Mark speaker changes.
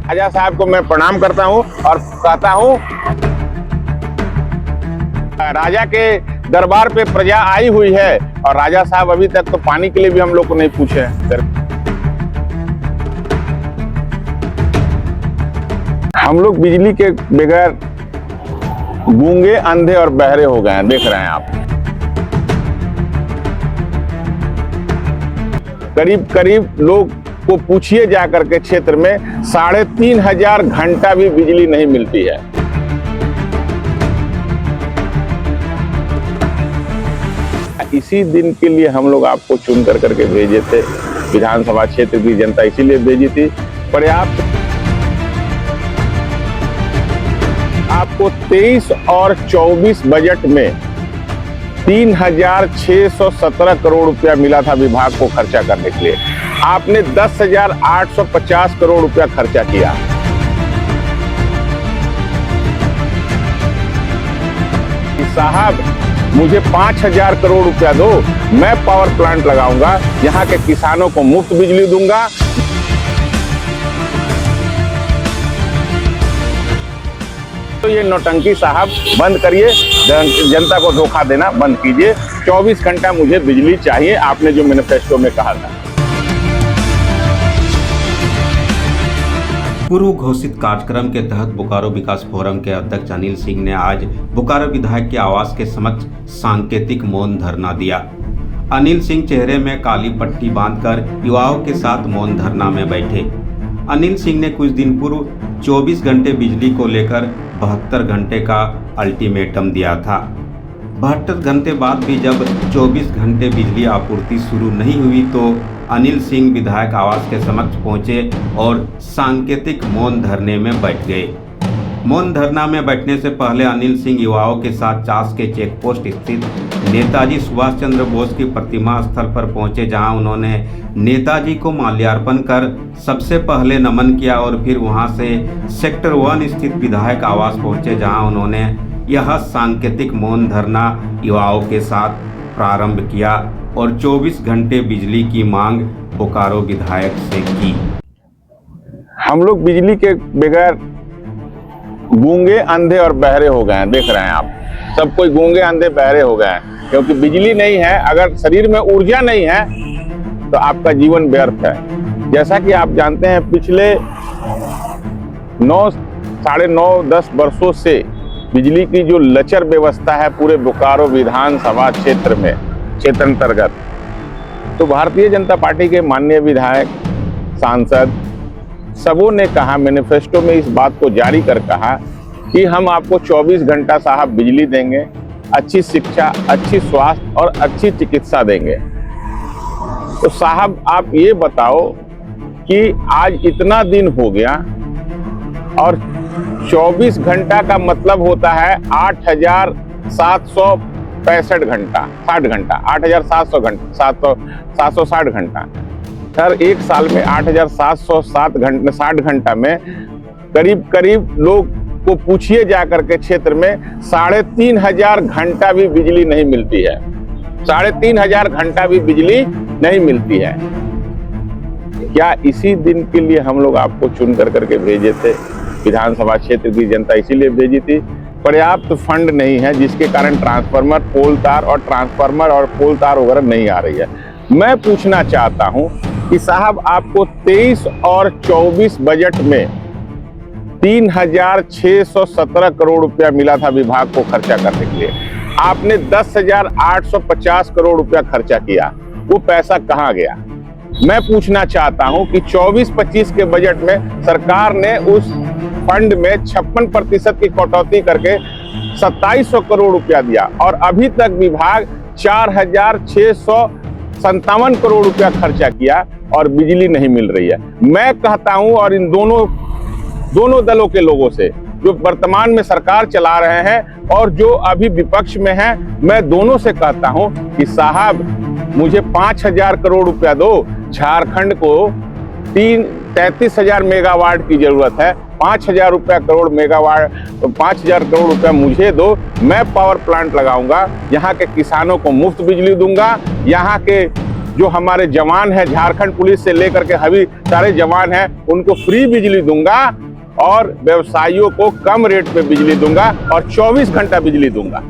Speaker 1: राजा साहब को मैं प्रणाम करता हूं और कहता हूं, राजा के दरबार पे प्रजा आई हुई है और राजा साहब अभी तक तो पानी के लिए भी हम लोग को नहीं पूछे। हम लोग बिजली के बगैर गूंगे, अंधे और बहरे हो गए हैं, देख रहे हैं आप। करीब करीब लोग को पूछिए जा करके क्षेत्र में 3500 घंटा भी बिजली नहीं मिलती है। इसी दिन के लिए हम लोग आपको चुन कर करके भेजे थे, विधानसभा क्षेत्र की जनता इसीलिए भेजी थी। पर्याप्त आपको 23 और 24 बजट में 3617 करोड़ रुपया मिला था विभाग को खर्चा करने के लिए। आपने 10,850 करोड़ रुपया खर्चा किया। साहब मुझे 5000 करोड़ रुपया दो, मैं पावर प्लांट लगाऊंगा, यहाँ के किसानों को मुफ्त बिजली दूंगा। तो ये नौटंकी साहब बंद करिए, जनता को धोखा देना बंद कीजिए। 24 घंटा मुझे बिजली चाहिए, आपने जो मैनिफेस्टो में कहा था।
Speaker 2: पूर्व घोषित कार्यक्रम के तहत बोकारो विकास फोरम के अध्यक्ष अनिल सिंह ने आज बोकारो विधायक के आवास के समक्ष सांकेतिक मौन धरना दिया। अनिल सिंह चेहरे में काली पट्टी बांधकर युवाओं के साथ मौन धरना में बैठे। अनिल सिंह ने कुछ दिन पूर्व 24 घंटे बिजली को लेकर 72 घंटे का अल्टीमेटम दिया था। 72 घंटे बाद भी जब 24 घंटे बिजली आपूर्ति शुरू नहीं हुई तो अनिल सिंह विधायक आवास के समक्ष पहुंचे और सांकेतिक मौन धरने में बैठ गए। मौन धरना में बैठने से पहले अनिल सिंह युवाओं के साथ चास के चेक पोस्ट स्थित नेताजी सुभाष चंद्र बोस की प्रतिमा स्थल पर पहुंचे, जहां उन्होंने नेताजी को माल्यार्पण कर सबसे पहले नमन किया और फिर वहां से सेक्टर 1 स्थित विधायक आवास पहुंचे, जहां उन्होंने यह सांकेतिक मौन धरना युवाओं के साथ प्रारंभ किया और 24 घंटे बिजली की मांग बोकारो विधायक से की।
Speaker 1: हम लोग बिजली के बगैर गूंगे, अंधे और बहरे हो गए हैं, देख रहे हैं आप। सब कोई गूंगे, अंधे, बहरे हो गए हैं क्योंकि बिजली नहीं है। अगर शरीर में ऊर्जा नहीं है तो आपका जीवन व्यर्थ है। जैसा कि आप जानते हैं, पिछले 9, साढ़े 9, 10 वर्षों से बिजली की जो लचर व्यवस्था है पूरे बोकारो विधानसभा क्षेत्र में, क्षेत्र अंतर्गत, तो भारतीय जनता पार्टी के माननीय विधायक, सांसद सबों ने कहा, मैनिफेस्टो में इस बात को जारी कर कहा कि हम आपको 24 घंटा साहब बिजली देंगे, अच्छी शिक्षा, अच्छी स्वास्थ्य और अच्छी चिकित्सा देंगे। तो साहब आप ये बताओ कि आज इतना दिन हो गया और 24 घंटा का मतलब होता है 8765 घंटा, 60 घंटा, 8700 घंटा, 760 घंटा। सर एक साल में 8760 घंटा में करीब करीब लोग को पूछिए जा करके क्षेत्र में 3500 घंटा भी बिजली नहीं मिलती है। 3500 घंटा भी बिजली नहीं मिलती है। क्या इसी दिन के लिए हम लोग आपको चुन कर करके भेजे थे, विधानसभा क्षेत्र की जनता इसीलिए भेजी थी। पर्याप्त फंड नहीं है जिसके कारण ट्रांसफार्मर, पोल तार और ट्रांसफार्मर और पोल तार वगैरह नहीं आ रही है। मैं पूछना चाहता हूं कि साहब आपको 23 और 24 बजट में 3617 करोड़ रुपया मिला था विभाग को खर्चा करने के लिए। आपने 10,850 करोड़ रुपया खर्चा किया, वो पैसा कहां गया? मैं पूछना चाहता हूं कि 24-25 के बजट में सरकार ने उस फंड में 56% की कटौती करके 2700 करोड़ रुपया दिया और अभी तक विभाग 4657 करोड़ रुपया खर्चा किया और बिजली नहीं मिल रही है। मैं कहता हूं और इन दोनों दलों के लोगों से, जो वर्तमान में सरकार चला रहे हैं और जो अभी विपक्ष में हैं, मैं दोनों से कहता हूं कि साहब मुझे 5000 करोड़ रुपया दो। झारखंड को 33,000 मेगावाट की जरूरत है। 5000 करोड़ मेगावाट, 5000 करोड़ रुपया मुझे दो, मैं पावर प्लांट लगाऊंगा, यहाँ के किसानों को मुफ्त बिजली दूंगा, यहाँ के जो हमारे जवान हैं, झारखंड पुलिस से लेकर के सभी सारे जवान हैं, उनको फ्री बिजली दूंगा और व्यवसायियों को कम रेट पे बिजली दूंगा और 24 घंटा बिजली दूंगा।